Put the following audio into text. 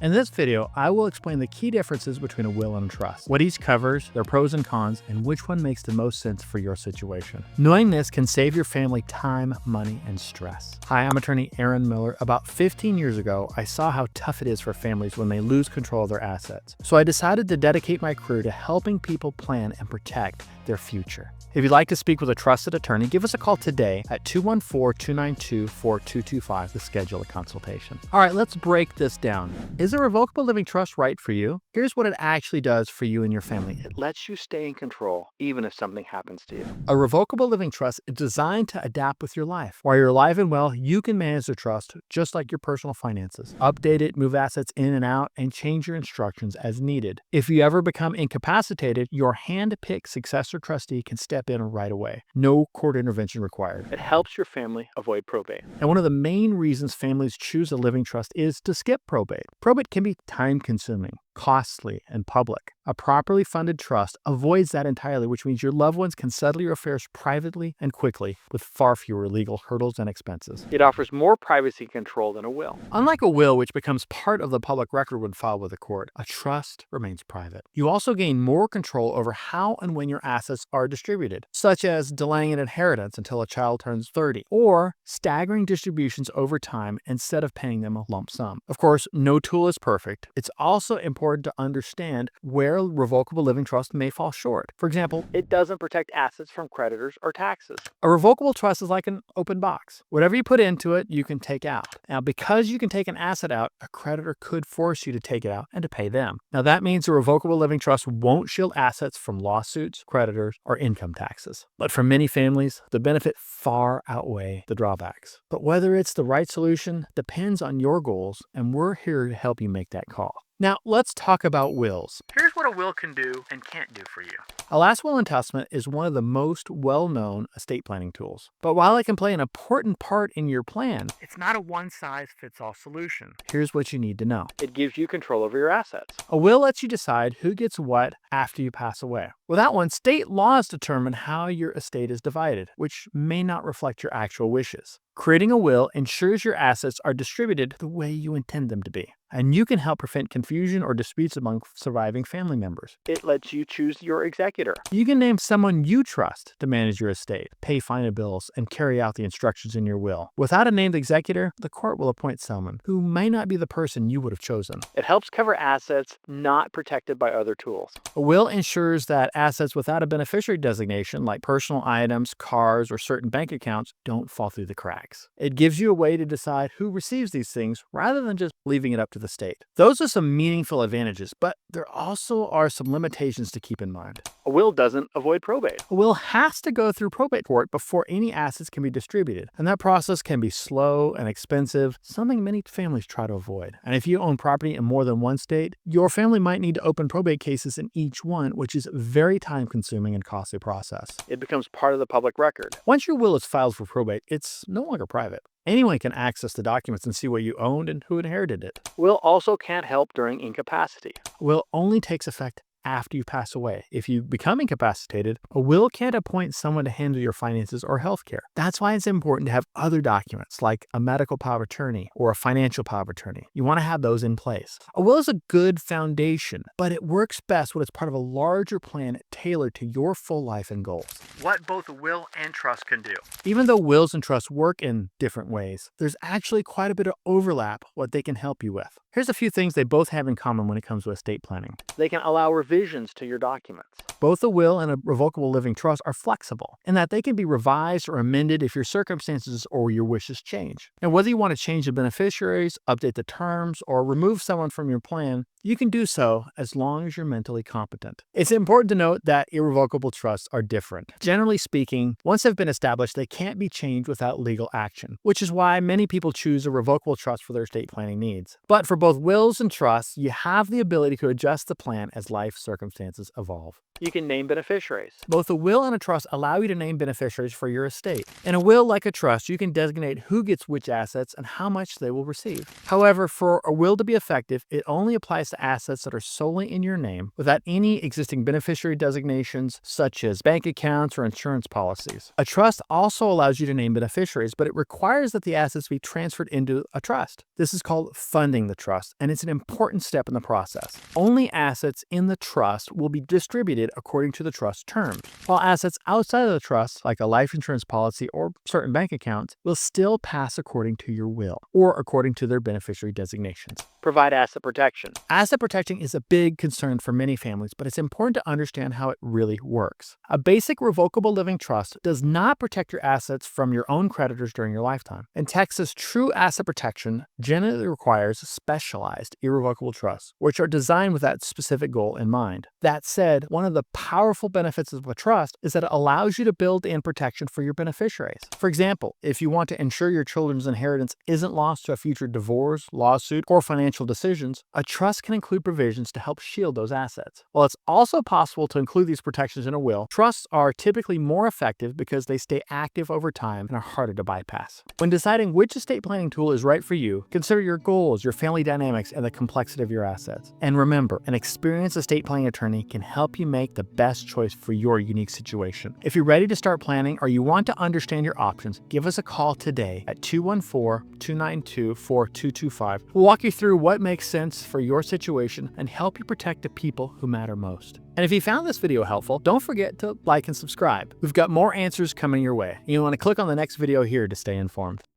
In this video, I will explain the key differences between a will and a trust, what each covers, their pros and cons, and which one makes the most sense for your situation. Knowing this can save your family time, money, and stress. Hi, I'm attorney Aaron Miller. About 15 years ago, I saw how tough it is for families when they lose control of their assets. So I decided to dedicate my career to helping people plan and protect their future. If you'd like to speak with a trusted attorney, give us a call today at 214-292-4225 to schedule a consultation. All right, let's break this down. Is a revocable living trust right for you? Here's what it actually does for you and your family. It lets you stay in control even if something happens to you. A revocable living trust is designed to adapt with your life. While you're alive and well, you can manage the trust just like your personal finances. Update it, move assets in and out, and change your instructions as needed. If you ever become incapacitated, your hand-picked successor trustee can step in right away. No court intervention required. It helps your family avoid probate. And one of the main reasons families choose a living trust is to skip probate. Probate can be time-consuming, costly, and public. A properly funded trust avoids that entirely, which means your loved ones can settle your affairs privately and quickly with far fewer legal hurdles and expenses. It offers more privacy control than a will. Unlike a will, which becomes part of the public record when filed with a court, a trust remains private. You also gain more control over how and when your assets are distributed, such as delaying an inheritance until a child turns 30, or staggering distributions over time instead of paying them a lump sum. Of course, no tool is perfect. It's also important to understand where a revocable living trust may fall short. For example, it doesn't protect assets from creditors or taxes. A revocable trust is like an open box. Whatever you put into it, you can take out. Now, because you can take an asset out, a creditor could force you to take it out and to pay them. Now, that means a revocable living trust won't shield assets from lawsuits, creditors, or income taxes. But for many families, the benefit far outweigh the drawbacks. But whether it's the right solution depends on your goals, and we're here to help you make that call. Now, let's talk about wills. Here's what a will can do and can't do for you. A last will and testament is one of the most well-known estate planning tools. But while it can play an important part in your plan, it's not a one-size-fits-all solution. Here's what you need to know. It gives you control over your assets. A will lets you decide who gets what after you pass away. Without one, state laws determine how your estate is divided, which may not reflect your actual wishes. Creating a will ensures your assets are distributed the way you intend them to be, and you can help prevent confusion or disputes among surviving family members. It lets you choose your executor. You can name someone you trust to manage your estate, pay final bills, and carry out the instructions in your will. Without a named executor, the court will appoint someone who may not be the person you would have chosen. It helps cover assets not protected by other tools. A will ensures that assets without a beneficiary designation, like personal items, cars, or certain bank accounts, don't fall through the cracks. It gives you a way to decide who receives these things rather than just leaving it up to the state. Those are some meaningful advantages, but there also are some limitations to keep in mind. A will doesn't avoid probate. A will has to go through probate court before any assets can be distributed, and that process can be slow and expensive, something many families try to avoid. And if you own property in more than one state, your family might need to open probate cases in each one, which is a very time-consuming and costly process. It becomes part of the public record. Once your will is filed for probate, it's no longer private. Anyone can access the documents and see what you owned and who inherited it. Will also can't help during incapacity. Will only takes effect after you pass away. If you become incapacitated, a will can't appoint someone to handle your finances or health care. That's why it's important to have other documents like a medical power of attorney or a financial power of attorney. You want to have those in place. A will is a good foundation, but it works best when it's part of a larger plan tailored to your full life and goals. What both a will and trust can do. Even though wills and trusts work in different ways, there's actually quite a bit of overlap what they can help you with. Here's a few things they both have in common when it comes to estate planning. They can allow revisions to your documents. Both a will and a revocable living trust are flexible in that they can be revised or amended if your circumstances or your wishes change. And whether you want to change the beneficiaries, update the terms, or remove someone from your plan, you can do so as long as you're mentally competent. It's important to note that irrevocable trusts are different. Generally speaking, once they've been established, they can't be changed without legal action, which is why many people choose a revocable trust for their estate planning needs. But for both wills and trusts, you have the ability to adjust the plan as life circumstances evolve. You can name beneficiaries. Both a will and a trust allow you to name beneficiaries for your estate. In a will, like a trust, you can designate who gets which assets and how much they will receive. However, for a will to be effective, it only applies to assets that are solely in your name without any existing beneficiary designations such as bank accounts or insurance policies. A trust also allows you to name beneficiaries, but it requires that the assets be transferred into a trust. This is called funding the trust, and it's an important step in the process. Only assets in the trust will be distributed according to the trust terms, while assets outside of the trust, like a life insurance policy or certain bank accounts, will still pass according to your will or according to their beneficiary designations. Provide asset protection. Asset protection is a big concern for many families, but it's important to understand how it really works. A basic revocable living trust does not protect your assets from your own creditors during your lifetime. In Texas, true asset protection generally requires specialized irrevocable trusts, which are designed with that specific goal in mind. That said, one of the powerful benefits of a trust is that it allows you to build in protection for your beneficiaries. For example, if you want to ensure your children's inheritance isn't lost to a future divorce, lawsuit, or financial decisions, a trust can include provisions to help shield those assets. While it's also possible to include these protections in a will, trusts are typically more effective because they stay active over time and are harder to bypass. When deciding which estate planning tool is right for you, consider your goals, your family dynamics, and the complexity of your assets. And remember, an experienced estate planning attorney can help you make the best choice for your unique situation. If you're ready to start planning or you want to understand your options, give us a call today at 214-292-4225. We'll walk you through what makes sense for your situation and help you protect the people who matter most. And if you found this video helpful, don't forget to like and subscribe. We've got more answers coming your way. You want to click on the next video here to stay informed.